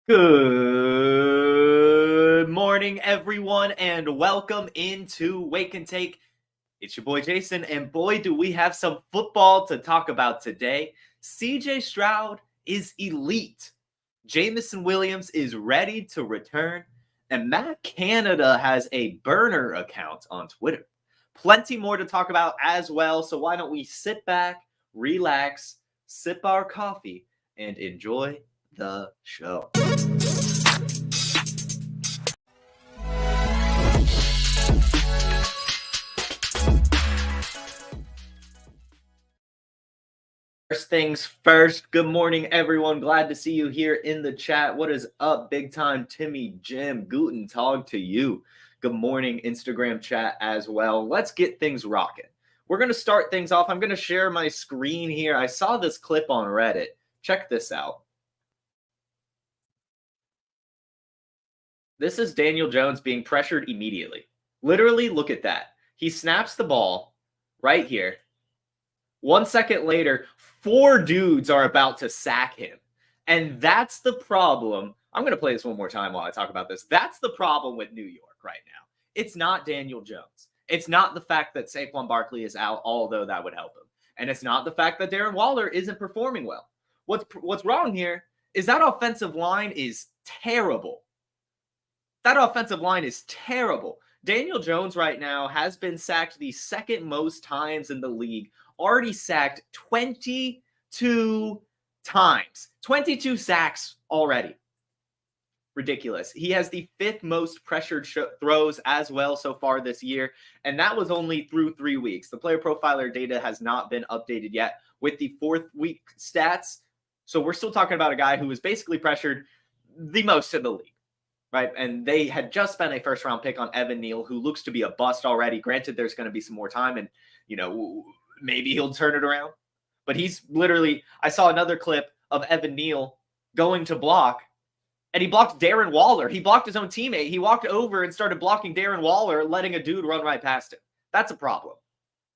Good morning, everyone, and welcome into Wake and Take. It's your boy Jason, and boy, do we have some football to talk about today. CJ Stroud is elite. Jameson Williams is ready to return, and Matt Canada has a burner account on Twitter. Plenty more to talk about as well, so why don't we sit back, relax, sip our coffee, and enjoy the show. First things first, good morning, everyone. Glad to see you here in the chat. What is up, big time Timmy Jim? Guten Tag to you. Good morning, Instagram chat as well. Let's get things rocking. We're going to start things off. I'm going to share my screen here. I saw this clip on Reddit. Check this out. This is Daniel Jones being pressured immediately. Literally, look at that. He snaps the ball right here. 1 second later, 4 dudes are about to sack him. And that's the problem. I'm going to play this one more time while I talk about this. That's the problem with New York right now. It's not Daniel Jones. It's not the fact that Saquon Barkley is out, although that would help him. And it's not the fact that Darren Waller isn't performing well. What's wrong here is that offensive line is terrible. That offensive line is terrible. Daniel Jones right now has been sacked the second most times in the league. Already sacked 22 times. 22 sacks already. Ridiculous. He has the 5th most pressured throws as well so far this year, and that was only through 3 weeks. The player profiler data has not been updated yet with the 4th week stats, so we're still talking about a guy who was basically pressured the most in the league. Right, and they had just spent a first-round pick on Evan Neal, who looks to be a bust already. Granted, there's going to be some more time, and, maybe he'll turn it around. But he's literally – I saw another clip of Evan Neal going to block, and he blocked Darren Waller. He blocked his own teammate. He walked over and started blocking Darren Waller, letting a dude run right past him. That's a problem.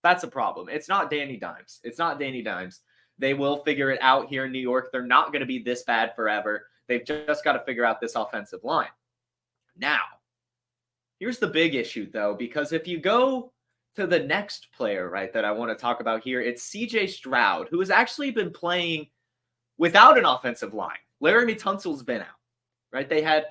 That's a problem. It's not Danny Dimes. It's not Danny Dimes. They will figure it out here in New York. They're not going to be this bad forever. They've just got to figure out this offensive line. Now, here's the big issue, though, because if you go to the next player, right, that I want to talk about here, it's CJ Stroud, who has actually been playing without an offensive line. Laramie Tunsil's been out, right? They had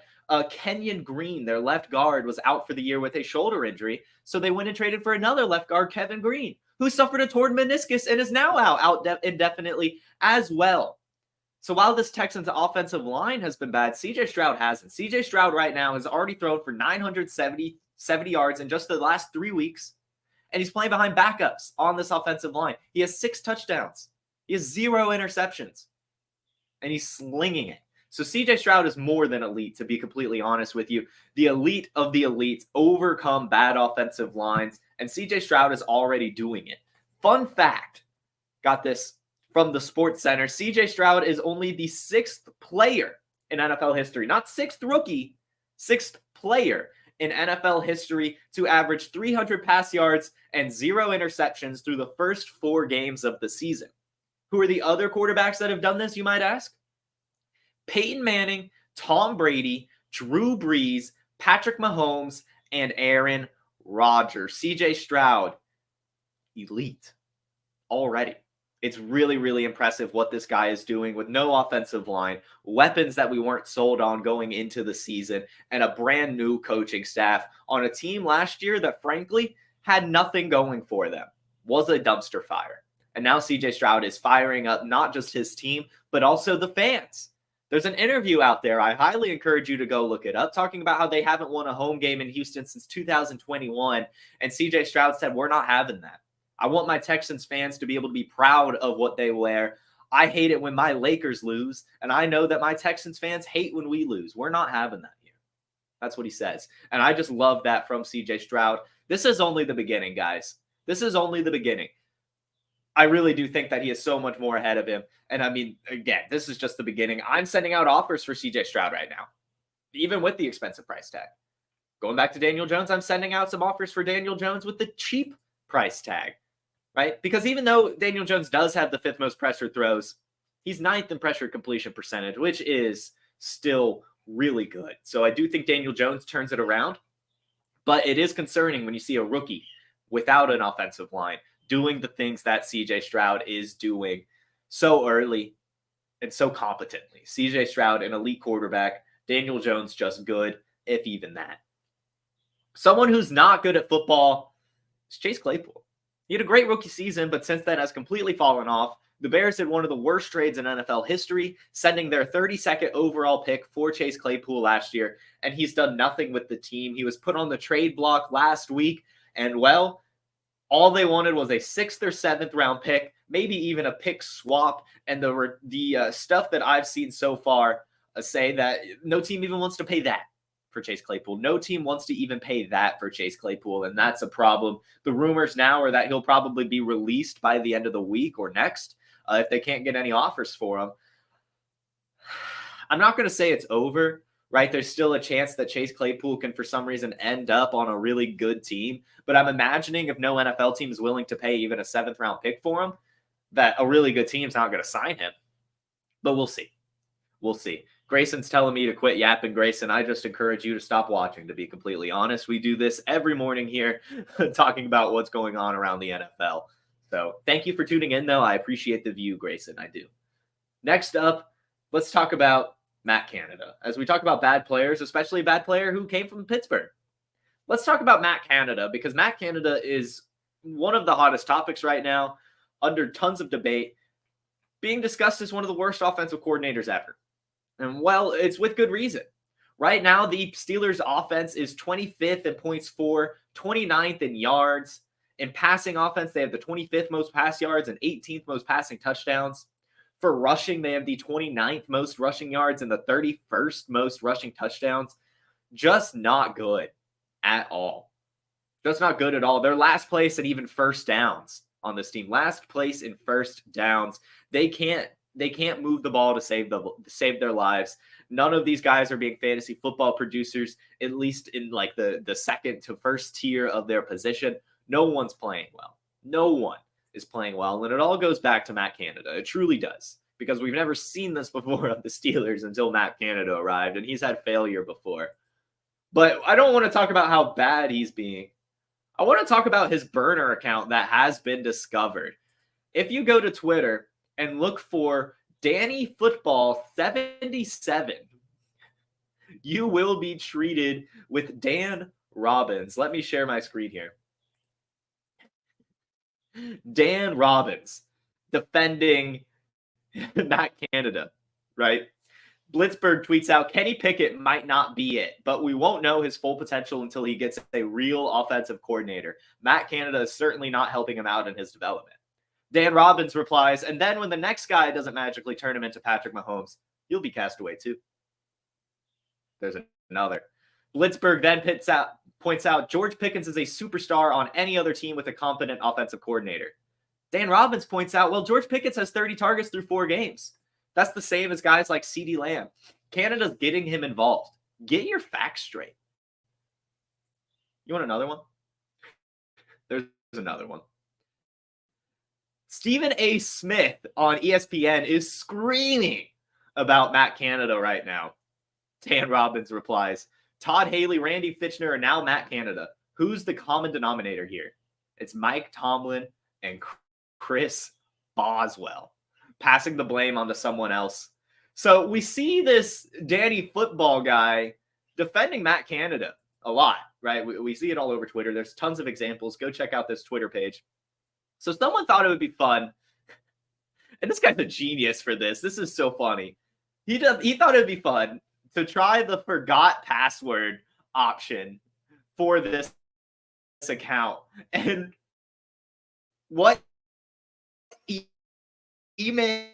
Kenyon Green, their left guard, was out for the year with a shoulder injury, so they went and traded for another left guard, Kevin Green, who suffered a torn meniscus and is now out indefinitely as well. So while this Texans offensive line has been bad, CJ Stroud hasn't. CJ Stroud right now has already thrown for 970 yards in just the last 3 weeks, and he's playing behind backups on this offensive line. He has 6 touchdowns. He has 0 interceptions, and he's slinging it. So CJ Stroud is more than elite, to be completely honest with you. The elite of the elites overcome bad offensive lines, and CJ Stroud is already doing it. Fun fact, got this from the Sports Center, CJ Stroud is only the 6th player in NFL history, not 6th rookie, 6th player in NFL history to average 300 pass yards and 0 interceptions through the first 4 games of the season. Who are the other quarterbacks that have done this, you might ask? Peyton Manning, Tom Brady, Drew Brees, Patrick Mahomes, and Aaron Rodgers. CJ Stroud, elite already. It's really, really impressive what this guy is doing with no offensive line, weapons that we weren't sold on going into the season, and a brand new coaching staff on a team last year that, frankly, had nothing going for them, was a dumpster fire. And now CJ Stroud is firing up not just his team, but also the fans. There's an interview out there. I highly encourage you to go look it up, talking about how they haven't won a home game in Houston since 2021. And CJ Stroud said, we're not having that. I want my Texans fans to be able to be proud of what they wear. I hate it when my Lakers lose, and I know that my Texans fans hate when we lose. We're not having that here. That's what he says. And I just love that from CJ Stroud. This is only the beginning, guys. This is only the beginning. I really do think that he is so much more ahead of him. And I mean, again, this is just the beginning. I'm sending out offers for CJ Stroud right now, even with the expensive price tag. Going back to Daniel Jones, I'm sending out some offers for Daniel Jones with the cheap price tag. Right? Because even though Daniel Jones does have the 5th most pressured throws, he's 9th in pressure completion percentage, which is still really good. So I do think Daniel Jones turns it around, but it is concerning when you see a rookie without an offensive line doing the things that CJ Stroud is doing so early and so competently. CJ Stroud, an elite quarterback. Daniel Jones, just good, if even that. Someone who's not good at football is Chase Claypool. He had a great rookie season, but since then has completely fallen off. The Bears did one of the worst trades in NFL history, sending their 32nd overall pick for Chase Claypool last year, and he's done nothing with the team. He was put on the trade block last week, and well, all they wanted was a 6th or 7th round pick, maybe even a pick swap, and the stuff that I've seen so far say that no team even wants to pay that for Chase Claypool. No team wants to even pay that for Chase Claypool, and that's a problem. The rumors now are that he'll probably be released by the end of the week or next if they can't get any offers for him. I'm not going to say it's over, right? There's still a chance that Chase Claypool can, for some reason, end up on a really good team, but I'm imagining if no NFL team is willing to pay even a 7th round pick for him, that a really good team's not going to sign him. But we'll see. We'll see. Grayson's telling me to quit yapping. Grayson, I just encourage you to stop watching, to be completely honest. We do this every morning here, talking about what's going on around the NFL. So thank you for tuning in, though. I appreciate the view, Grayson. I do. Next up, let's talk about Matt Canada. As we talk about bad players, especially a bad player who came from Pittsburgh. Let's talk about Matt Canada, because Matt Canada is one of the hottest topics right now, under tons of debate, being discussed as one of the worst offensive coordinators ever. And, well, it's with good reason. Right now, the Steelers' offense is 25th in points for, 29th in yards. In passing offense, they have the 25th most pass yards and 18th most passing touchdowns. For rushing, they have the 29th most rushing yards and the 31st most rushing touchdowns. Just not good at all. Just not good at all. They're last place in even first downs on this team. Last place in first downs. They can't move the ball to save their lives. None of these guys are being fantasy football producers, at least in like the second to first tier of their position. No one's playing well. No one is playing well. And it all goes back to Matt Canada. It truly does. Because we've never seen this before of the Steelers until Matt Canada arrived. And he's had failure before. But I don't want to talk about how bad he's being. I want to talk about his burner account that has been discovered. If you go to Twitter and look for Danny Football 77, you will be treated with Dan Robbins. Let me share my screen here. Dan Robbins defending Matt Canada, right? Blitzberg tweets out, Kenny Pickett might not be it, but we won't know his full potential until he gets a real offensive coordinator. Matt Canada is certainly not helping him out in his development. Dan Robbins replies, and then when the next guy doesn't magically turn him into Patrick Mahomes, you'll be cast away too. There's another. Blitzberg then points out George Pickens is a superstar on any other team with a competent offensive coordinator. Dan Robbins points out, well, George Pickens has 30 targets through 4 games. That's the same as guys like CeeDee Lamb. Canada's getting him involved. Get your facts straight. You want another one? There's another one. Stephen A. Smith on ESPN is screaming about Matt Canada right now. Dan Robbins replies, Todd Haley, Randy Fitchner, and now Matt Canada. Who's the common denominator here? It's Mike Tomlin and Chris Boswell, passing the blame onto someone else. So we see this Danny Football guy defending Matt Canada a lot, right? We see it all over Twitter. There's tons of examples. Go check out this Twitter page. So someone thought it would be fun, and this guy's a genius for this. This is so funny. He thought it would be fun to try the forgot password option for this account. And what email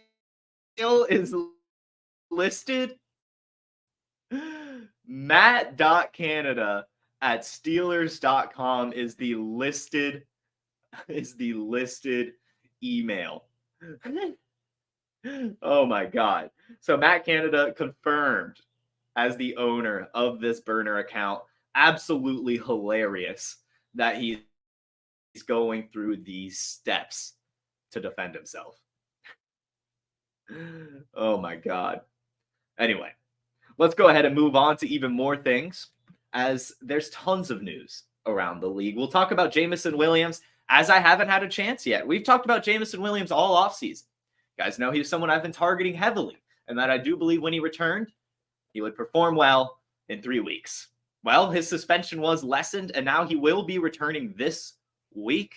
is listed? Matt.Canada@Steelers.com is the listed email. Oh my God. So Matt Canada confirmed as the owner of this burner account. Absolutely hilarious that he's going through these steps to defend himself. Oh my God. Anyway, let's go ahead and move on to even more things, as there's tons of news around the league. We'll talk about Jameson Williams, as I haven't had a chance yet. We've talked about Jameson Williams all offseason. You guys know he's someone I've been targeting heavily, and that I do believe when he returned, he would perform well in 3 weeks. Well, his suspension was lessened, and now he will be returning this week.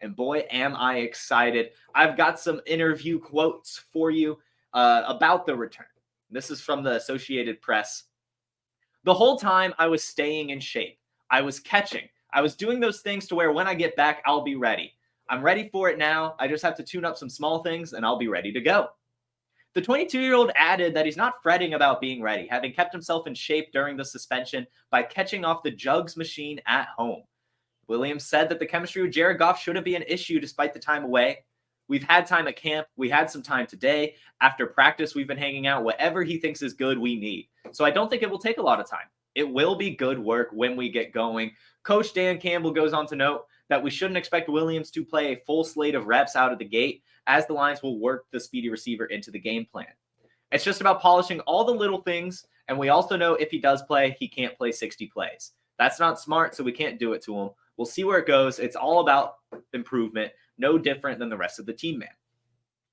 And boy, am I excited. I've got some interview quotes for you about the return. This is from the Associated Press. The whole time I was staying in shape. I was catching. I was doing those things to where when I get back, I'll be ready. I'm ready for it now. I just have to tune up some small things and I'll be ready to go. The 22-year-old added that he's not fretting about being ready, having kept himself in shape during the suspension by catching off the jugs machine at home. Williams said that the chemistry with Jared Goff shouldn't be an issue despite the time away. We've had time at camp. We had some time today. After practice, we've been hanging out. Whatever he thinks is good, we need. So I don't think it will take a lot of time. It will be good work when we get going. Coach Dan Campbell goes on to note that we shouldn't expect Williams to play a full slate of reps out of the gate, as the Lions will work the speedy receiver into the game plan. It's just about polishing all the little things, and we also know if he does play, he can't play 60 plays. That's not smart, so we can't do it to him. We'll see where it goes. It's all about improvement, no different than the rest of the team, man.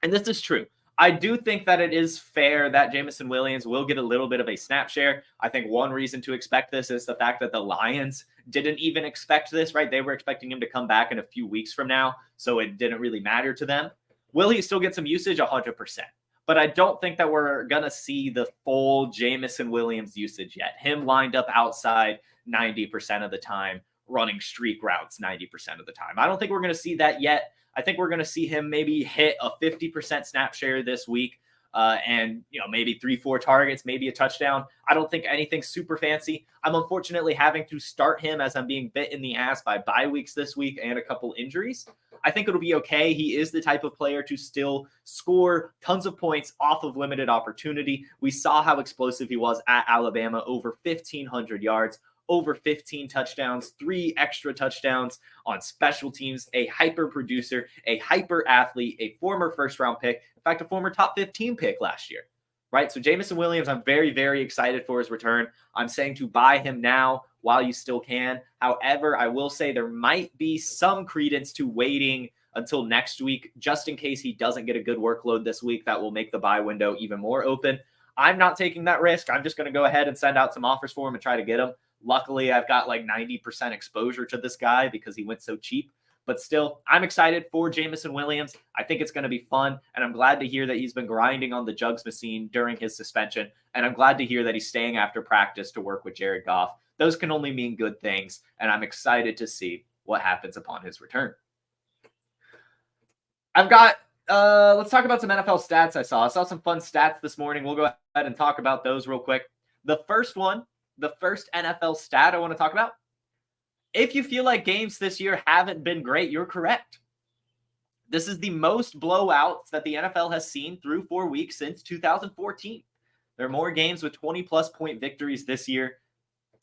And this is true. I do think that it is fair that Jameson Williams will get a little bit of a snap share. I think one reason to expect this is the fact that the Lions didn't even expect this, right? They were expecting him to come back in a few weeks from now, so it didn't really matter to them. Will he still get some usage? 100%. But I don't think that we're going to see the full Jameson Williams usage yet. Him lined up outside 90% of the time, running streak routes 90% of the time. I don't think we're going to see that yet. I think we're going to see him maybe hit a 50% snap share this week and, maybe 3-4 targets, maybe a touchdown. I don't think anything super fancy. I'm unfortunately having to start him as I'm being bit in the ass by bye weeks this week and a couple injuries. I think it'll be okay. He is the type of player to still score tons of points off of limited opportunity. We saw how explosive he was at Alabama, over 1,500 yards. Over 15 touchdowns, 3 extra touchdowns on special teams, a hyper producer, a hyper athlete, a former first-round pick, in fact, a former top 15 pick last year, right? So Jameson Williams, I'm very, very excited for his return. I'm saying to buy him now while you still can. However, I will say there might be some credence to waiting until next week, just in case he doesn't get a good workload this week. That will make the buy window even more open. I'm not taking that risk. I'm just going to go ahead and send out some offers for him and try to get him. Luckily, I've got like 90% exposure to this guy because he went so cheap. But still, I'm excited for Jameson Williams. I think it's going to be fun. And I'm glad to hear that he's been grinding on the jugs machine during his suspension. And I'm glad to hear that he's staying after practice to work with Jared Goff. Those can only mean good things. And I'm excited to see what happens upon his return. I've got, let's talk about some NFL stats I saw. I saw some fun stats this morning. We'll go ahead and talk about those real quick. The first NFL stat I want to talk about. If you feel like games this year haven't been great, you're correct. This is the most blowouts that the NFL has seen through 4 weeks since 2014. There are more games with 20-plus point victories this year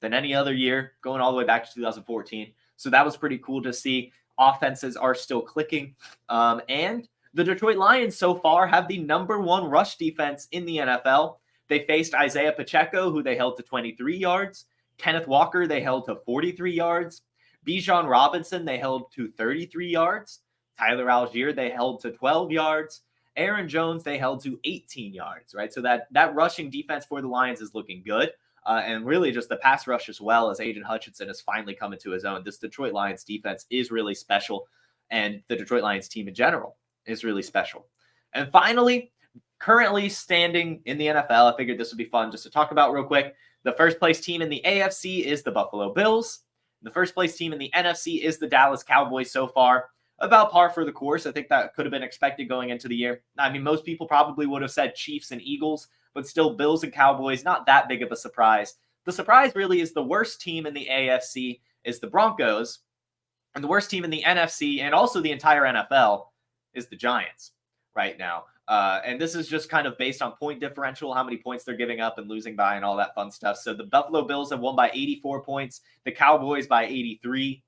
than any other year, going all the way back to 2014. So that was pretty cool to see. Offenses are still clicking. And the Detroit Lions so far have the #1 rush defense in the NFL. They faced Isaiah Pacheco, who they held to 23 yards. Kenneth Walker, they held to 43 yards. Bijan Robinson, they held to 33 yards. Tyler Algier, they held to 12 yards. Aaron Jones, they held to 18 yards, right? So that rushing defense for the Lions is looking good. And really just the pass rush as well, as Aiden Hutchinson is finally coming to his own. This Detroit Lions defense is really special. And the Detroit Lions team in general is really special. And finally, currently standing in the NFL, I figured this would be fun just to talk about real quick. The first place team in the AFC is the Buffalo Bills. The first place team in the NFC is the Dallas Cowboys so far. About par for the course. I think that could have been expected going into the year. I mean, most people probably would have said Chiefs and Eagles, but still Bills and Cowboys, not that big of a surprise. The surprise really is the worst team in the AFC is the Broncos, and the worst team in the NFC and also the entire NFL is the Giants right now. And this is just kind of based on point differential, how many points they're giving up and losing by and all that fun stuff. So the Buffalo Bills have won by 84 points, the Cowboys by 83.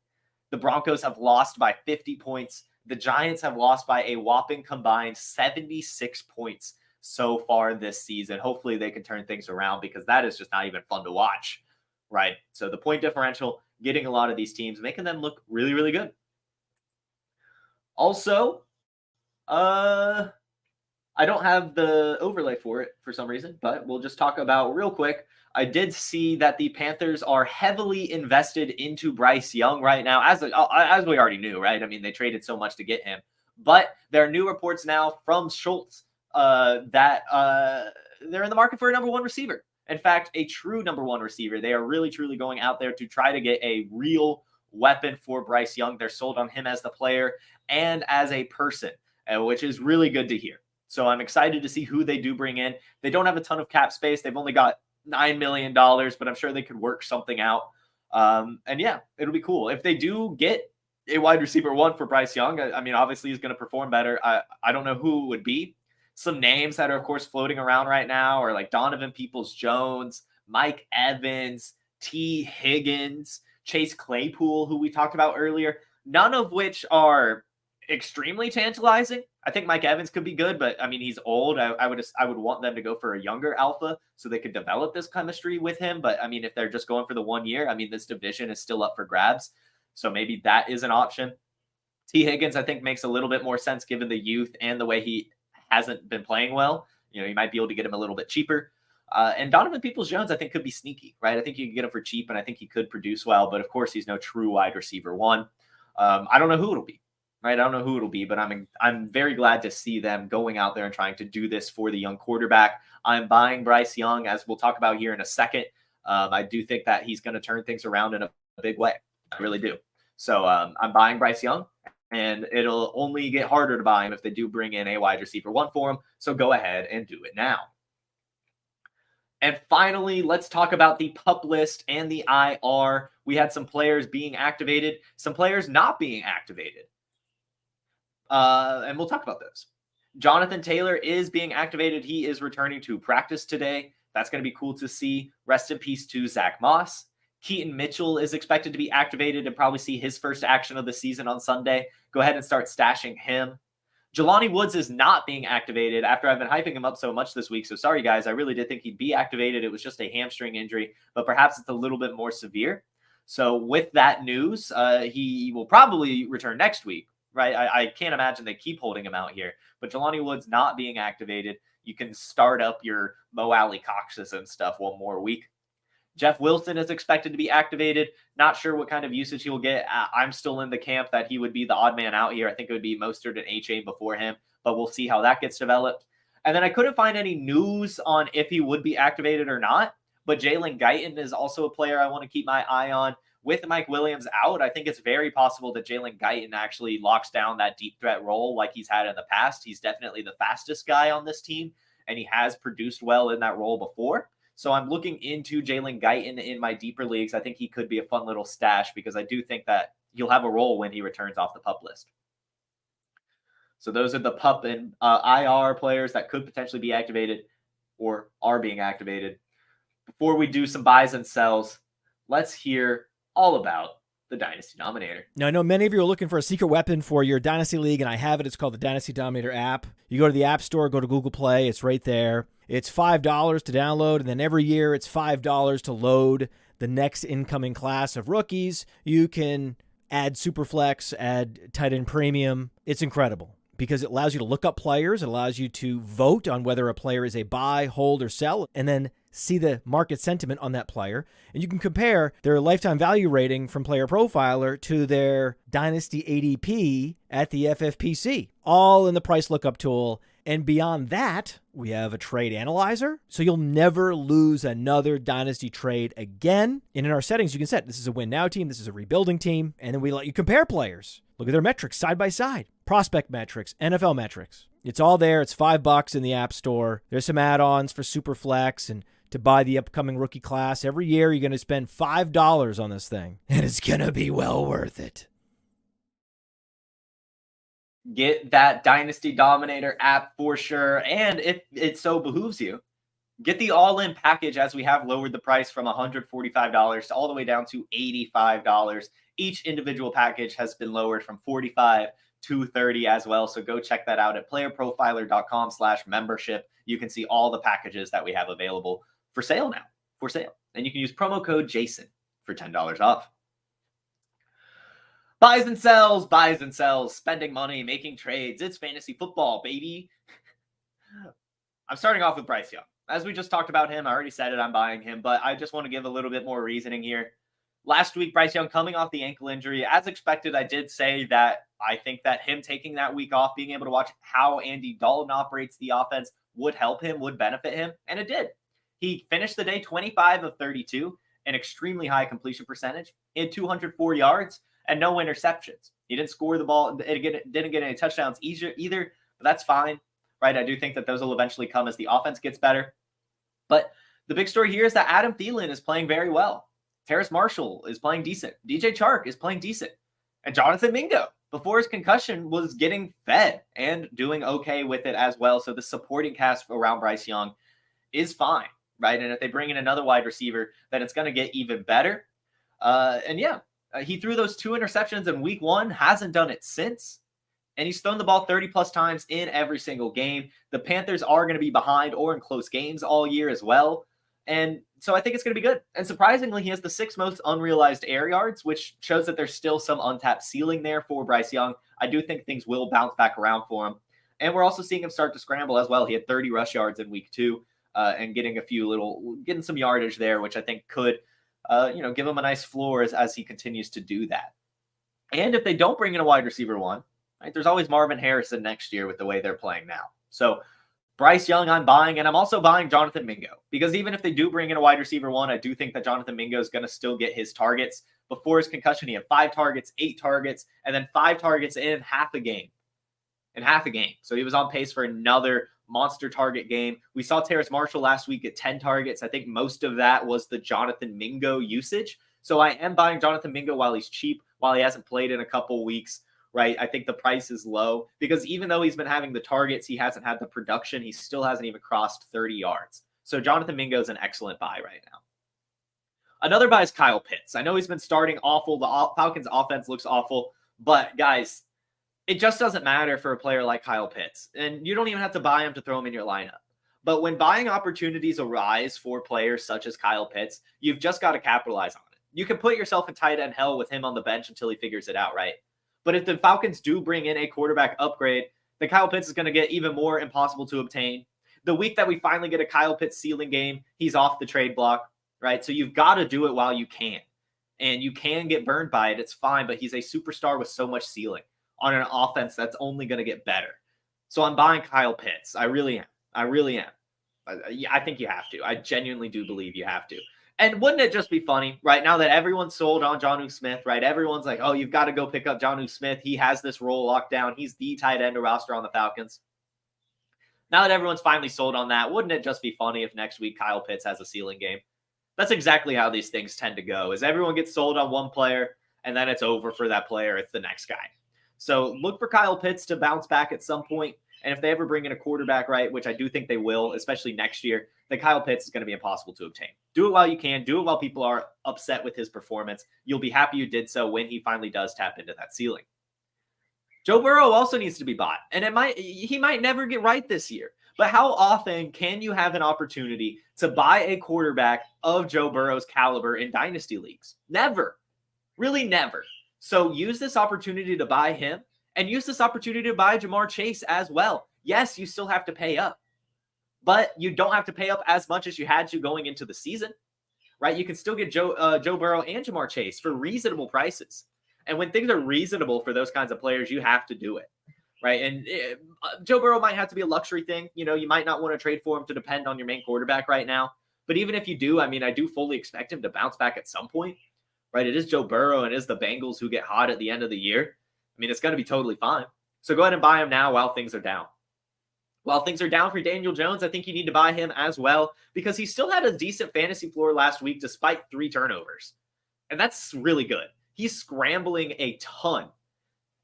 The Broncos have lost by 50 points. The Giants have lost by a whopping combined 76 points so far this season. Hopefully they can turn things around because that is just not even fun to watch, right? So the point differential, getting a lot of these teams, making them look really, really good. Also, I don't have the overlay for it for some reason, but we'll just talk about real quick. I did see that the Panthers are heavily invested into Bryce Young right now, as we already knew, right? I mean, they traded so much to get him. But there are new reports now from Schultz that they're in the market for a number one receiver. In fact, a true number one receiver. They are really, truly going out there to try to get a real weapon for Bryce Young. They're sold on him as the player and as a person, which is really good to hear. So I'm excited to see who they do bring in. They don't have a ton of cap space. They've only got $9 million, but I'm sure they could work something out. And yeah, it'll be cool. If they do get a wide receiver one for Bryce Young, I mean, obviously he's going to perform better. I don't know who it would be. Some names that are, of course, floating around right now are like Donovan Peoples-Jones, Mike Evans, T. Higgins, Chase Claypool, who we talked about earlier, none of which are extremely tantalizing. I think Mike Evans could be good, but I mean, he's old. I would want them to go for a younger alpha so they could develop this chemistry with him. But I mean, if they're just going for the 1 year, I mean, this division is still up for grabs. So maybe that is an option. T. Higgins, I think, makes a little bit more sense given the youth and the way he hasn't been playing well. You know, you might be able to get him a little bit cheaper. And Donovan Peoples-Jones, I think, could be sneaky, right? I think you can get him for cheap, and I think he could produce well. But of course, he's no true wide receiver one. I don't know who it'll be, right? I don't know who it'll be, but I'm very glad to see them going out there and trying to do this for the young quarterback. I'm buying Bryce Young, as we'll talk about here in a second. I do think that he's going to turn things around in a big way. I really do. So I'm buying Bryce Young. And it'll only get harder to buy him if they do bring in a wide receiver one for him. So go ahead and do it now. And finally, let's talk about the PUP list and the IR. We had some players being activated, some players not being activated. And we'll talk about those. Jonathan Taylor is being activated. He is returning to practice today. That's going to be cool to see. Rest in peace to Zach Moss. Keaton Mitchell is expected to be activated and probably see his first action of the season on Sunday. Go ahead and start stashing him. Jelani Woods is not being activated after I've been hyping him up so much this week. So sorry, guys. I really did think he'd be activated. It was just a hamstring injury, but perhaps it's a little bit more severe. So with that news, he will probably return next week, right? I can't imagine they keep holding him out here. But Jelani Woods not being activated, you can start up your Mo Alley Coxes and stuff one more week. Jeff Wilson is expected to be activated. Not sure what kind of usage he will get. I'm still in the camp that he would be the odd man out here. I think it would be Mostert and A-Chain before him, but we'll see how that gets developed. And then I couldn't find any news on if he would be activated or not, but Jalen Guyton is also a player I want to keep my eye on. With Mike Williams out, I think it's very possible that Jalen Guyton actually locks down that deep threat role like he's had in the past. He's definitely the fastest guy on this team, and he has produced well in that role before. So I'm looking into Jalen Guyton in my deeper leagues. I think he could be a fun little stash because I do think that he'll have a role when he returns off the PUP list. So those are the PUP and IR players that could potentially be activated or are being activated. Before we do some buys and sells, let's hear all about the Dynasty Dominator. Now, I know many of you are looking for a secret weapon for your Dynasty League, and I have it. It's called the Dynasty Dominator app. You go to the App Store, go to Google Play. It's right there. It's $5 to download, and then every year it's $5 to load the next incoming class of rookies. You can add Superflex, add tight end premium. It's incredible because it allows you to look up players. It allows you to vote on whether a player is a buy, hold, or sell, and then see the market sentiment on that player. And you can compare their lifetime value rating from PlayerProfiler to their Dynasty ADP at the FFPC, all in the price lookup tool. And beyond that, we have a trade analyzer, so you'll never lose another Dynasty trade again. And in our settings, you can set this is a win now team, this is a rebuilding team, and then we let you compare players. Look at their metrics side by side, prospect metrics, NFL metrics. It's all there. It's $5 in the App Store. There's some add-ons for Superflex and to buy the upcoming rookie class. Every year, you're going to spend $5 on this thing, and it's going to be well worth it. Get that Dynasty Dominator app for sure. And if it so behooves you, get the all-in package as we have lowered the price from $145 to all the way down to $85. Each individual package has been lowered from $45 230 as well. So go check that out at playerprofiler.com/membership. You can see all the packages that we have available for sale now, And you can use promo code Jason for $10 off. Buys and sells, spending money, making trades. It's fantasy football, baby. I'm starting off with Bryce Young. As we just talked about him, I already said it, I'm buying him, but I just want to give a little bit more reasoning here. Last week, Bryce Young coming off the ankle injury. As expected, I did say that I think that him taking that week off, being able to watch how Andy Dalton operates the offense would help him, would benefit him, and it did. He finished the day 25 of 32, an extremely high completion percentage. He had 204 yards and no interceptions. He didn't score the ball, didn't get any touchdowns either, but that's fine, right? I do think that those will eventually come as the offense gets better. But the big story here is that Adam Thielen is playing very well. Terrace Marshall is playing decent. DJ Chark is playing decent. And Jonathan Mingo, before his concussion, was getting fed and doing okay with it as well. So the supporting cast around Bryce Young is fine, right? And if they bring in another wide receiver, then it's going to get even better. He threw those 2 interceptions in week 1, hasn't done it since. And he's thrown the ball 30-plus times in every single game. The Panthers are going to be behind or in close games all year as well. And so I think it's going to be good. And surprisingly, he has the 6th most unrealized air yards, which shows that there's still some untapped ceiling there for Bryce Young. I do think things will bounce back around for him. And we're also seeing him start to scramble as well. He had 30 rush yards in week 2 and getting some yardage there, which I think could give him a nice floor as he continues to do that. And if they don't bring in a wide receiver 1, right, there's always Marvin Harrison next year with the way they're playing now. So Bryce Young, I'm buying, and I'm also buying Jonathan Mingo, because even if they do bring in a wide receiver 1, I do think that Jonathan Mingo is going to still get his targets. Before his concussion, he had 5 targets, 8 targets, and then 5 targets in half a game. So he was on pace for another monster target game. We saw Terrace Marshall last week at 10 targets. I think most of that was the Jonathan Mingo usage. So I am buying Jonathan Mingo while he's cheap, while he hasn't played in a couple weeks. Right. I think the price is low because even though he's been having the targets, he hasn't had the production. He still hasn't even crossed 30 yards. So Jonathan Mingo is an excellent buy right now. Another buy is Kyle Pitts. I know he's been starting awful. The Falcons offense looks awful, but guys, it just doesn't matter for a player like Kyle Pitts. And you don't even have to buy him to throw him in your lineup. But when buying opportunities arise for players such as Kyle Pitts, you've just got to capitalize on it. You can put yourself in tight end hell with him on the bench until he figures it out, right? But if the Falcons do bring in a quarterback upgrade, then Kyle Pitts is going to get even more impossible to obtain. The week that we finally get a Kyle Pitts ceiling game, he's off the trade block, right? So you've got to do it while you can. And you can get burned by it. It's fine, but he's a superstar with so much ceiling on an offense that's only going to get better. So I'm buying Kyle Pitts. I really am. I think you have to. I genuinely do believe you have to. And wouldn't it just be funny, right, now that everyone's sold on Jonnu Smith, right? Everyone's like, oh, you've got to go pick up Jonnu Smith. He has this role locked down. He's the tight end roster on the Falcons. Now that everyone's finally sold on that, wouldn't it just be funny if next week Kyle Pitts has a ceiling game? That's exactly how these things tend to go, is everyone gets sold on one player, and then it's over for that player. It's the next guy. So look for Kyle Pitts to bounce back at some point. And if they ever bring in a quarterback, right, which I do think they will, especially next year, then Kyle Pitts is going to be impossible to obtain. Do it while you can. Do it while people are upset with his performance. You'll be happy you did so when he finally does tap into that ceiling. Joe Burrow also needs to be bought. And he might never get right this year. But how often can you have an opportunity to buy a quarterback of Joe Burrow's caliber in dynasty leagues? Never. Really never. So use this opportunity to buy him. And use this opportunity to buy Ja'Marr Chase as well. Yes, you still have to pay up. But you don't have to pay up as much as you had to going into the season. Right? You can still get Joe Burrow and Ja'Marr Chase for reasonable prices. And when things are reasonable for those kinds of players, you have to do it. Right? And Joe Burrow might have to be a luxury thing. You know, you might not want to trade for him to depend on your main quarterback right now. But even if you do, I mean, I do fully expect him to bounce back at some point. Right? It is Joe Burrow and it is the Bengals who get hot at the end of the year. I mean, it's going to be totally fine. So go ahead and buy him now while things are down. While things are down for Daniel Jones, I think you need to buy him as well because he still had a decent fantasy floor last week despite 3 turnovers. And that's really good. He's scrambling a ton.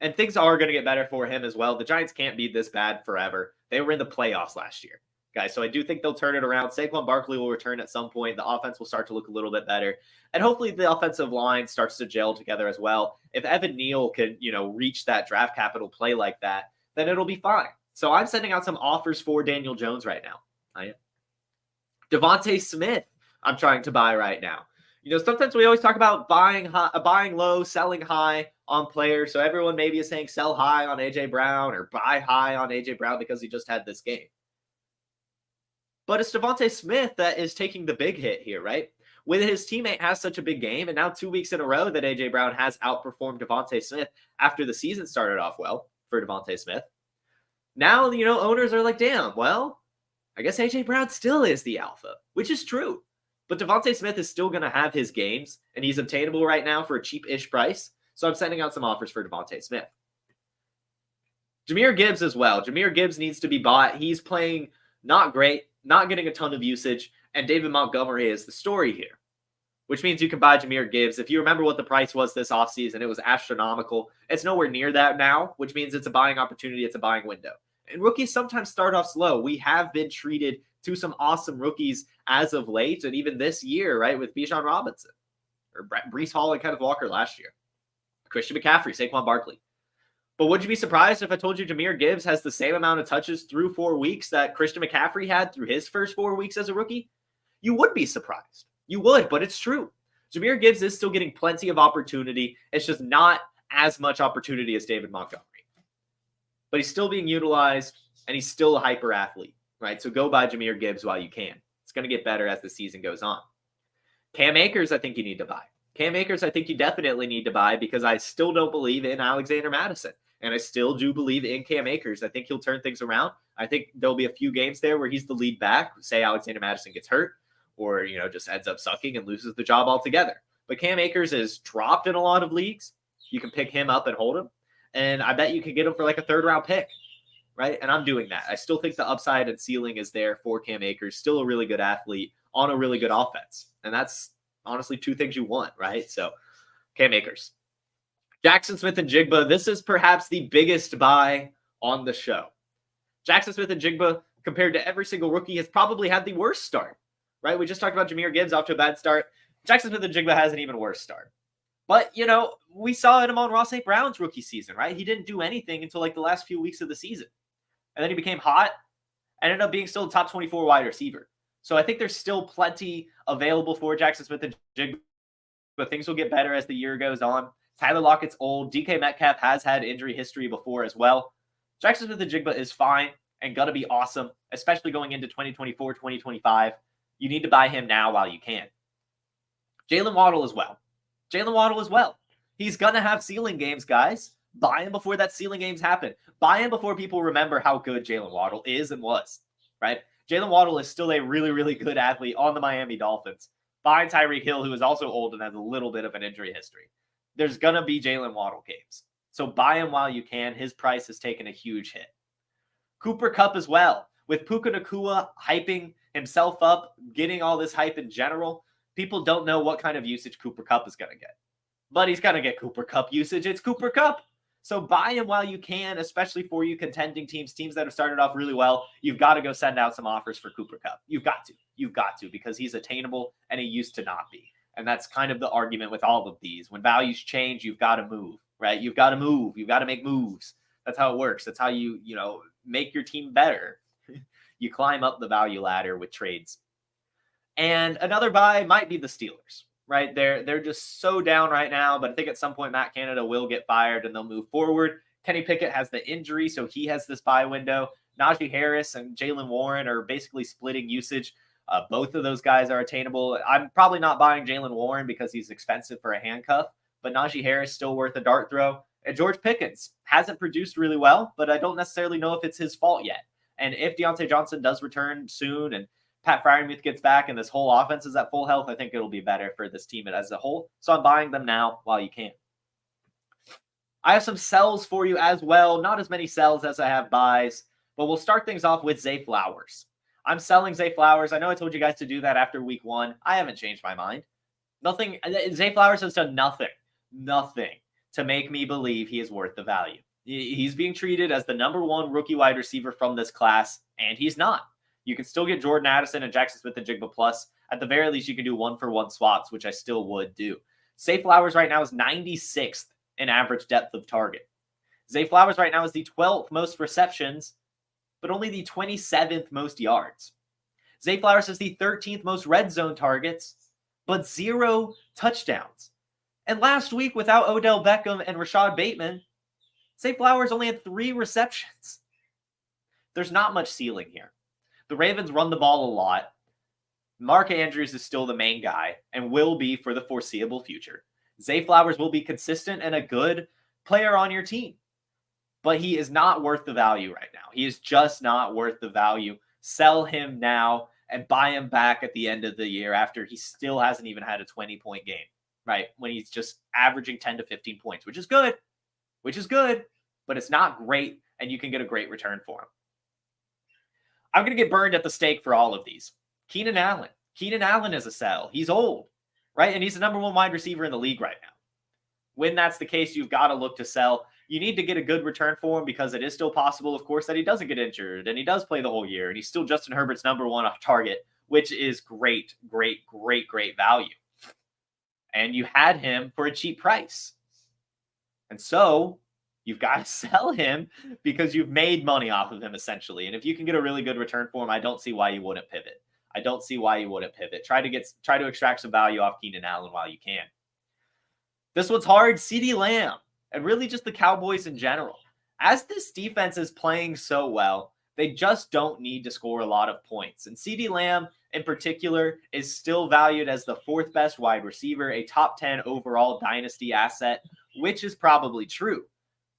And things are going to get better for him as well. The Giants can't be this bad forever. They were in the playoffs last year. guys. So I do think they'll turn it around. Saquon Barkley will return at some point. The offense will start to look a little bit better. And hopefully the offensive line starts to gel together as well. If Evan Neal can, reach that draft capital play like that, then it'll be fine. So I'm sending out some offers for Daniel Jones right now. I am. DeVonta Smith, I'm trying to buy right now. Sometimes we always talk about buying low, selling high on players. So everyone maybe is saying sell high on A.J. Brown or buy high on A.J. Brown because he just had this game. But it's DeVonta Smith that is taking the big hit here, right? When his teammate has such a big game, and now 2 weeks in a row that A.J. Brown has outperformed DeVonta Smith after the season started off well for DeVonta Smith. Now, owners are like, damn, well, I guess A.J. Brown still is the alpha, which is true. But DeVonta Smith is still going to have his games, and he's obtainable right now for a cheap-ish price. So I'm sending out some offers for DeVonta Smith. Jahmyr Gibbs as well. Jahmyr Gibbs needs to be bought. He's playing not great, not getting a ton of usage, and David Montgomery is the story here, which means you can buy Jahmyr Gibbs. If you remember what the price was this offseason, it was astronomical. It's nowhere near that now, which means it's a buying opportunity. It's a buying window. And rookies sometimes start off slow. We have been treated to some awesome rookies as of late, and even this year, right, with Bijan Robinson or Breece Hall and Kenneth Walker last year. Christian McCaffrey, Saquon Barkley. But would you be surprised if I told you Jahmyr Gibbs has the same amount of touches through 4 weeks that Christian McCaffrey had through his first 4 weeks as a rookie? You would be surprised. You would, but it's true. Jahmyr Gibbs is still getting plenty of opportunity. It's just not as much opportunity as David Montgomery. But he's still being utilized, and he's still a hyper athlete, right? So go buy Jahmyr Gibbs while you can. It's going to get better as the season goes on. Cam Akers, I think you need to buy. Cam Akers, I think you definitely need to buy because I still don't believe in Alexander Mattison. And I still do believe in Cam Akers. I think he'll turn things around. I think there'll be a few games there where he's the lead back. Say Alexander Mattison gets hurt or, just ends up sucking and loses the job altogether. But Cam Akers is dropped in a lot of leagues. You can pick him up and hold him. And I bet you could get him for like a 3rd-round pick, right? And I'm doing that. I still think the upside and ceiling is there for Cam Akers. Still a really good athlete on a really good offense. And that's honestly 2 things you want, right? So Cam Akers. Jaxon Smith-Njigba, this is perhaps the biggest buy on the show. Jaxon Smith-Njigba, compared to every single rookie, has probably had the worst start, right? We just talked about Jahmyr Gibbs off to a bad start. Jaxon Smith-Njigba has an even worse start. But, we saw it on Ross St. Brown's rookie season, right? He didn't do anything until like the last few weeks of the season. And then he became hot and ended up being still a top 24 wide receiver. So I think there's still plenty available for Jaxon Smith-Njigba, but things will get better as the year goes on. Tyler Lockett's old. DK Metcalf has had injury history before as well. Jaxon Smith-Njigba is fine and going to be awesome, especially going into 2024, 2025. You need to buy him now while you can. Jaylen Waddle as well. He's going to have ceiling games, guys. Buy him before that ceiling games happen. Buy him before people remember how good Jaylen Waddle is and was, right? Jaylen Waddle is still a really, really good athlete on the Miami Dolphins. Behind Tyreek Hill, who is also old and has a little bit of an injury history. There's going to be Jaylen Waddle games. So buy him while you can. His price has taken a huge hit. Cooper Kupp as well. With Puka Nacua hyping himself up, getting all this hype in general, people don't know what kind of usage Cooper Kupp is going to get. But he's going to get Cooper Kupp usage. It's Cooper Kupp. So buy him while you can, especially for you contending teams that have started off really well. You've got to go send out some offers for Cooper Kupp. You've got to, because he's attainable and he used to not be. And that's kind of the argument with all of these. When values change, you've got to move, right? You've got to move. You've got to make moves. That's how it works. That's how you make your team better. You climb up the value ladder with trades. And another buy might be the Steelers, right? They're just so down right now, but I think at some point Matt Canada will get fired and they'll move forward. Kenny Pickett has the injury, so he has this buy window. Najee Harris and Jaylen Warren are basically splitting usage. Both of those guys are attainable. I'm probably not buying Jaylen Warren because he's expensive for a handcuff, but Najee Harris still worth a dart throw. And George Pickens hasn't produced really well, but I don't necessarily know if it's his fault yet. And if Deontay Johnson does return soon and Pat Freiermuth gets back and this whole offense is at full health, I think it'll be better for this team as a whole. So I'm buying them now while you can. I have some sells for you as well. Not as many sells as I have buys, but we'll start things off with Zay Flowers. I'm selling Zay Flowers. I know I told you guys to do that after week 1. I haven't changed my mind. Zay Flowers has done nothing to make me believe he is worth the value. He's being treated as the number 1 rookie wide receiver from this class, and he's not. You can still get Jordan Addison and Jackson Smith-Njigba plus. At the very least, you can do 1-for-1 swaps, which I still would do. Zay Flowers right now is 96th in average depth of target. Zay Flowers right now is the 12th most receptions, but only the 27th most yards. Zay Flowers has the 13th most red zone targets, but 0 touchdowns. And last week, without Odell Beckham and Rashad Bateman, Zay Flowers only had 3 receptions. There's not much ceiling here. The Ravens run the ball a lot. Mark Andrews is still the main guy and will be for the foreseeable future. Zay Flowers will be consistent and a good player on your team, but he is not worth the value right now. He is just not worth the value. Sell him now and buy him back at the end of the year after he still hasn't even had a 20-point game, right? When he's just averaging 10 to 15 points, which is good, but it's not great, and you can get a great return for him. I'm going to get burned at the stake for all of these. Keenan Allen. Keenan Allen is a sell. He's old, right? And he's the number 1 wide receiver in the league right now. When that's the case, you've got to look to sell. You need to get a good return for him because it is still possible, of course, that he doesn't get injured and he does play the whole year and he's still Justin Herbert's number 1 target, which is great value. And you had him for a cheap price. And so you've got to sell him because you've made money off of him essentially. And if you can get a really good return for him, I don't see why you wouldn't pivot. Try to extract some value off Keenan Allen while you can. This one's hard. CeeDee Lamb. And really just the Cowboys in general. As this defense is playing so well, they just don't need to score a lot of points. And CeeDee Lamb, in particular, is still valued as the 4th best wide receiver, a top 10 overall dynasty asset, which is probably true.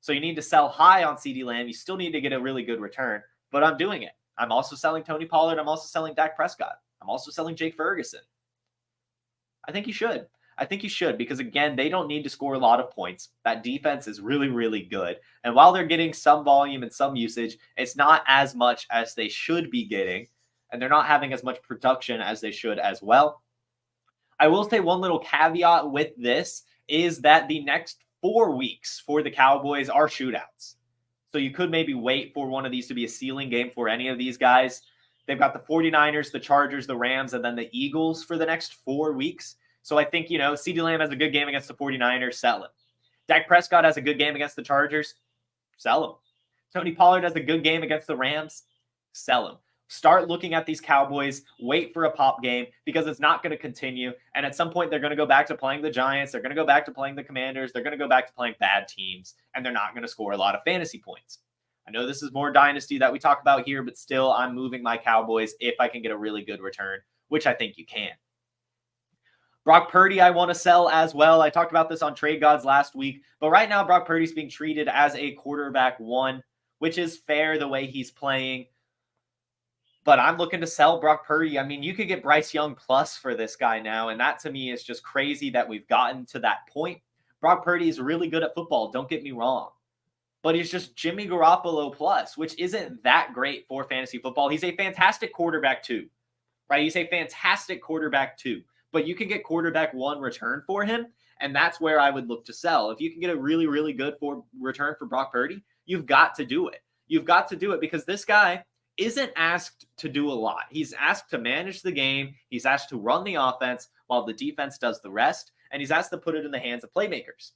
So you need to sell high on CeeDee Lamb. You still need to get a really good return, but I'm doing it. I'm also selling Tony Pollard. I'm also selling Dak Prescott. I'm also selling Jake Ferguson. I think you should because, again, they don't need to score a lot of points. That defense is really good. And while they're getting some volume and some usage, it's not as much as they should be getting, and they're not having as much production as they should as well. I will say one little caveat with this is that the next 4 weeks for the Cowboys are shootouts. So you could maybe wait for one of these to be a ceiling game for any of these guys. They've got the 49ers, the Chargers, the Rams, and then the Eagles for the next 4 weeks. So I think, CeeDee Lamb has a good game against the 49ers, sell him. Dak Prescott has a good game against the Chargers, sell him. Tony Pollard has a good game against the Rams, sell him. Start looking at these Cowboys, wait for a pop game because it's not going to continue. And at some point, they're going to go back to playing the Giants. They're going to go back to playing the Commanders. They're going to go back to playing bad teams, and they're not going to score a lot of fantasy points. I know this is more dynasty that we talk about here, but still, I'm moving my Cowboys if I can get a really good return, which I think you can. Brock Purdy, I want to sell as well. I talked about this on Trade Gods last week, but right now Brock Purdy's being treated as a quarterback 1, which is fair the way he's playing. But I'm looking to sell Brock Purdy. I mean, you could get Bryce Young plus for this guy now, and that to me is just crazy that we've gotten to that point. Brock Purdy is really good at football, don't get me wrong. But he's just Jimmy Garoppolo plus, which isn't that great for fantasy football. He's a fantastic quarterback 2, right? He's a fantastic quarterback 2. But you can get quarterback 1 return for him, and that's where I would look to sell. If you can get a really good return for Brock Purdy, you've got to do it. You've got to do it because this guy isn't asked to do a lot. He's asked to manage the game. He's asked to run the offense while the defense does the rest, and he's asked to put it in the hands of playmakers.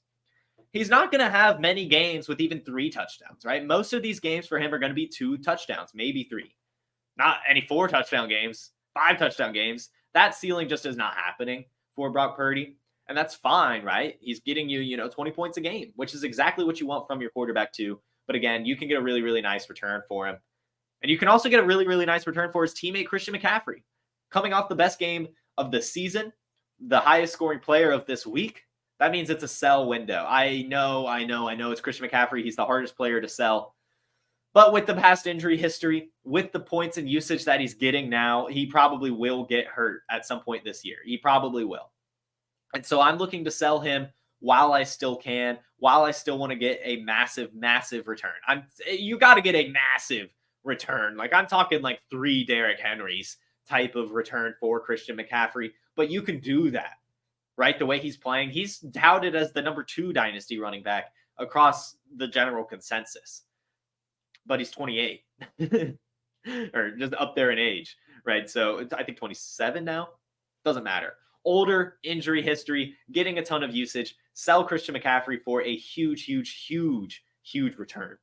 He's not going to have many games with even 3 touchdowns, right? Most of these games for him are going to be 2 touchdowns, maybe 3. Not any 4 touchdown games, 5 touchdown games. That ceiling just is not happening for Brock Purdy, and that's fine, right? He's getting you, 20 points a game, which is exactly what you want from your quarterback 2. But again, you can get a really nice return for him. And you can also get a really nice return for his teammate, Christian McCaffrey. Coming off the best game of the season, the highest scoring player of this week, that means it's a sell window. I know it's Christian McCaffrey. He's the hardest player to sell. But with the past injury history, with the points and usage that he's getting now, he probably will get hurt at some point this year. He probably will. And so I'm looking to sell him while I still can, while I still want to get a massive return. You got to get a massive return. Like I'm talking like 3 Derrick Henrys type of return for Christian McCaffrey, but you can do that, right? The way he's playing, he's touted as the number 2 dynasty running back across the general consensus. But he's 28. or just up there in age, right? So I think 27 now. Doesn't matter. Older, injury history, getting a ton of usage. Sell Christian McCaffrey for a huge return.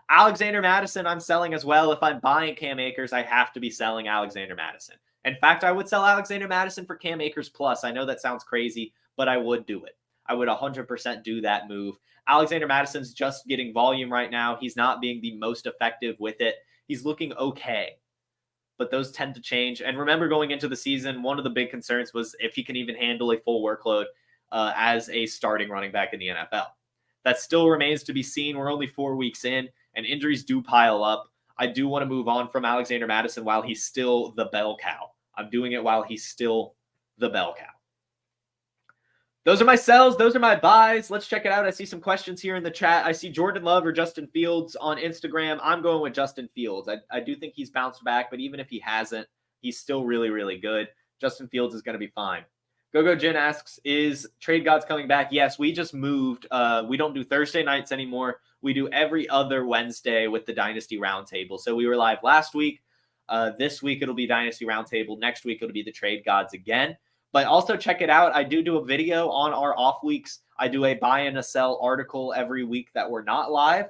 Alexander Mattison, I'm selling as well. If I'm buying Cam Akers, I have to be selling Alexander Mattison. In fact, I would sell Alexander Mattison for Cam Akers plus. I know that sounds crazy, but I would do it. I would 100% do that move. Alexander Madison's just getting volume right now. He's not being the most effective with it. He's looking okay, but those tend to change. And remember, going into the season, one of the big concerns was if he can even handle a full workload as a starting running back in the NFL. That still remains to be seen. We're only 4 weeks in, and injuries do pile up. I do want to move on from Alexander Mattison while he's still the bell cow. I'm doing it while he's still the bell cow. Those are my sells. Those are my buys. Let's check it out. I see some questions here in the chat. I see Jordan Love or Justin Fields on Instagram. I'm going with Justin Fields. I do think he's bounced back, but even if he hasn't, he's still really good. Justin Fields is going to be fine. Go Jen asks, is Trade Gods coming back? Yes, we just moved. We don't do Thursday nights anymore. We do every other Wednesday with the Dynasty Roundtable. So we were live last week. This week it'll be Dynasty Roundtable. Next week it'll be the Trade Gods again. But also check it out. I do a video on our off weeks. I do a buy and a sell article every week that we're not live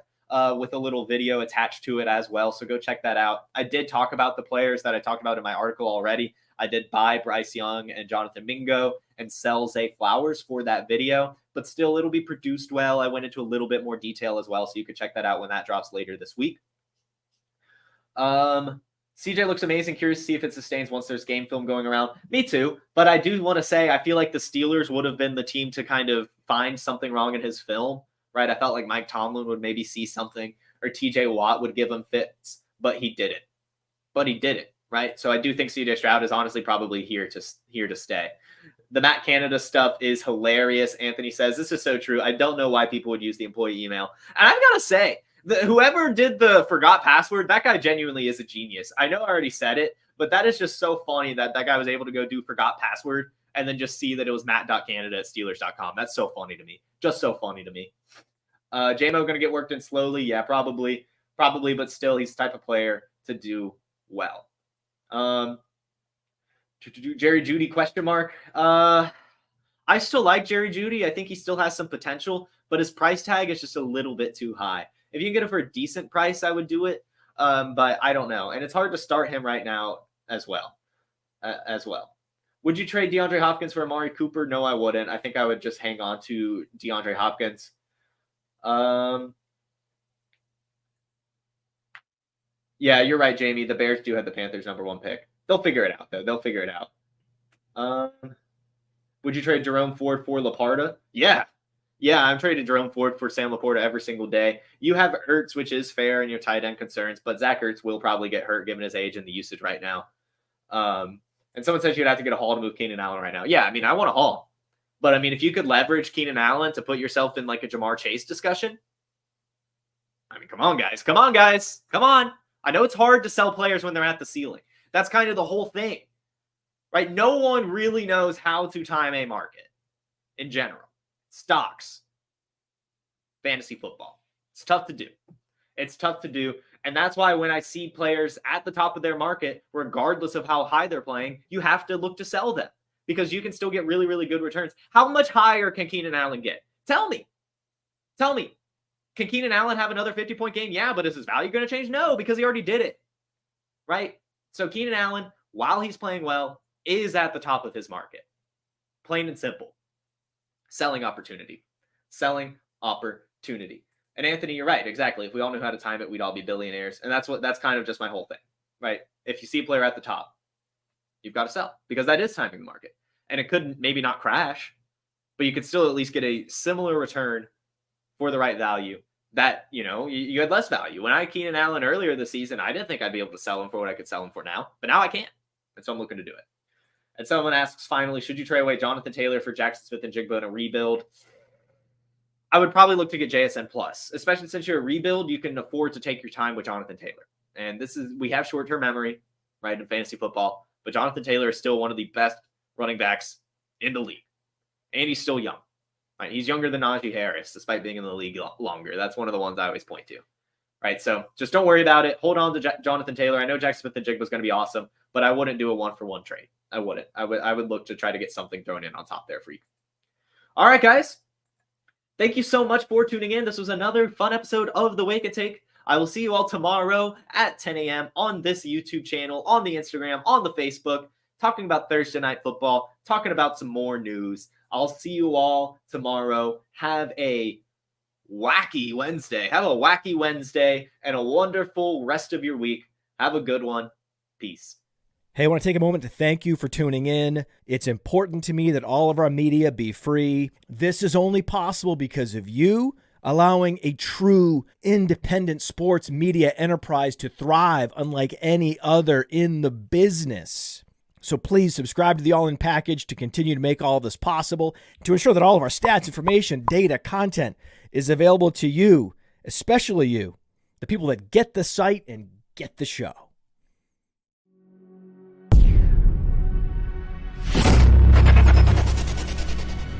with a little video attached to it as well. So go check that out. I did talk about the players that I talked about in my article already. I did buy Bryce Young and Jonathan Mingo and sell Zay Flowers for that video. But still, it'll be produced well. I went into a little bit more detail as well. So you can check that out when that drops later this week. CJ looks amazing. Curious to see if it sustains once there's game film going around. Me too. But I do want to say I feel like the Steelers would have been the team to kind of find something wrong in his film, right? I felt like Mike Tomlin would maybe see something or TJ Watt would give him fits, but he didn't. Right? So I do think CJ Stroud is honestly probably here to stay. The Matt Canada stuff is hilarious. Anthony says, this is so true. I don't know why people would use the employee email. And I've got to say, whoever did the forgot password, that guy genuinely is a genius. I know I already said it, but that is just so funny that guy was able to go do forgot password and then just see that it was matt.canada@steelers.com. That's so funny to me. Just so funny to me. J-Mo going to get worked in slowly? Yeah, probably, but still, he's the type of player to do well. Jerry Judy, question mark. I still like Jerry Judy. I think he still has some potential, but his price tag is just a little bit too high. If you can get it for a decent price, I would do it. But I don't know. And it's hard to start him right now as well. Would you trade DeAndre Hopkins for Amari Cooper? No, I wouldn't. I think I would just hang on to DeAndre Hopkins. Yeah, you're right, Jamie. The Bears do have the Panthers' #1 pick. They'll figure it out, though. They'll figure it out. Would you trade Jerome Ford for LaPorta? Yeah, I'm trading Jerome Ford for Sam LaPorta every single day. You have Ertz, which is fair in your tight end concerns, but Zach Ertz will probably get hurt given his age and the usage right now. And someone says you'd have to get a haul to move Keenan Allen right now. Yeah, I mean, I want a haul. But, I mean, if you could leverage Keenan Allen to put yourself in like a Ja'Marr Chase discussion, I mean, come on, guys. Come on. I know it's hard to sell players when they're at the ceiling. That's kind of the whole thing, right? No one really knows how to time a market in general. Stocks, fantasy football. It's tough to do. And that's why when I see players at the top of their market, regardless of how high they're playing, you have to look to sell them because you can still get really good returns. How much higher can Keenan Allen get? Tell me. Can Keenan Allen have another 50-point game? Yeah, but is his value going to change? No, because he already did it, right? So Keenan Allen, while he's playing well, is at the top of his market. Plain and simple. Selling opportunity. And Anthony, you're right. Exactly. If we all knew how to time it, we'd all be billionaires. And that's kind of just my whole thing, right? If you see a player at the top, you've got to sell because that is timing the market. And it could maybe not crash, but you could still at least get a similar return for the right value that, you had less value. When I had Keenan Allen earlier this season, I didn't think I'd be able to sell him for what I could sell him for now, but now I can. And so I'm looking to do it. And someone asks, finally, should you trade away Jonathan Taylor for Jaxon Smith-Njigba in a rebuild? I would probably look to get JSN plus, especially since you're a rebuild, you can afford to take your time with Jonathan Taylor. And we have short-term memory, right, in fantasy football, but Jonathan Taylor is still one of the best running backs in the league. And he's still young. Right? He's younger than Najee Harris, despite being in the league longer. That's one of the ones I always point to. right? So just don't worry about it. Hold on to Jonathan Taylor. I know Jackson Smith-Njigba is going to be awesome, but I wouldn't do a 1-for-1 trade. I wouldn't. I would look to try to get something thrown in on top there for you. All right, guys. Thank you so much for tuning in. This was another fun episode of The Wake and Take. I will see you all tomorrow at 10 a.m. on this YouTube channel, on the Instagram, on the Facebook, talking about Thursday Night Football, talking about some more news. I'll see you all tomorrow. Have a wacky Wednesday. Have a wacky Wednesday and a wonderful rest of your week. Have a good one. Peace. Hey, I want to take a moment to thank you for tuning in. It's important to me that all of our media be free. This is only possible because of you allowing a true independent sports media enterprise to thrive unlike any other in the business. So please subscribe to the All In Package to continue to make all of this possible, to ensure that all of our stats, information, data, content is available to you, especially you, the people that get the site and get the show.